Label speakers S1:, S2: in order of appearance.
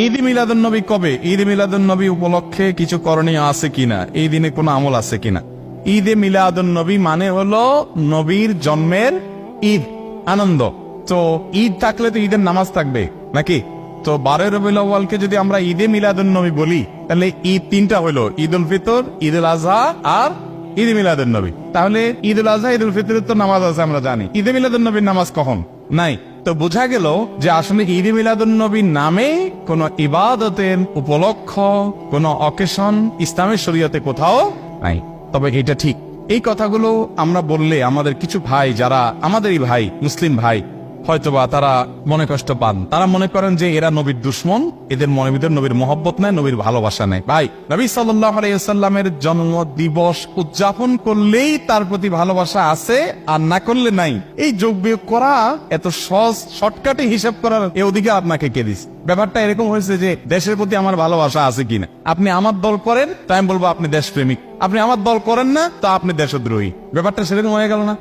S1: ঈদ মিলাদুন নবী কবে? ঈদ মিলাদুন নবী উপলক্ষে কিছু করণীয় আছে কিনা, এই দিনে কোনো আমল আছে কিনা? ঈদে মিলাদুন নবী মানে হলো নবীর জন্মের ঈদ, আনন্দ। তো ঈদ থাকলে তো ঈদের নামাজ থাকবে নাকি? তো 12 রবিউল আউয়ালকে যদি আমরা ঈদে মিলাদুন নবী বলি, তাহলে ঈদ তিনটা হলো, ঈদ উল ফিতর, ঈদ উল আজহা আর ঈদ মিলাদুন নবী। তাহলে ঈদ উল আজহা, ঈদ উল ফিতরের তো নামাজ আছে, আমরা জানি। ঈদে মিলাদুন নবীর নামাজ কখন? নাই। তো বোঝা গেল যে আসলে ঈদ মিলাদুন নবীর নামে কোন ইবাদতের উপলক্ষ, কোন অকেশন ইসলামের শরীয়তে কোথাও নাই। তবে এটা ঠিক, এই কথাগুলো আমরা বললে আমাদের কিছু ভাই, যারা আমাদেরই ভাই, মুসলিম ভাই, হয়তোবা তারা মনে কষ্ট পান। তারা মনে করেন যে এরা নবীর দুশ্মন, এদের মনের ভিতরে নবীর মহব্বত নাই, নবীর ভালোবাসা নাই। ভাই, নবী সাল্লাল্লাহু আলাইহি ওয়াসাল্লামের জন্ম দিবস উদযাপন করলেই তার প্রতি ভালোবাসা আছে, আর না করলে নাই। এই যোগ বিয়োগ করা, এত সহজ শর্টকাটে হিসাব করার এ অধিকার আপনাকে কে দিস? ব্যাপারটা এরকম হয়েছে যে দেশের প্রতি আমার ভালোবাসা আছে কিনা। আপনি আমার দল করেন, তাই আমি বলবো আপনি দেশপ্রেমিক। আপনি আমার দল করেন না, তা আপনি দেশদ্রোহী। ব্যাপারটা সেরকম হয়ে গেল না?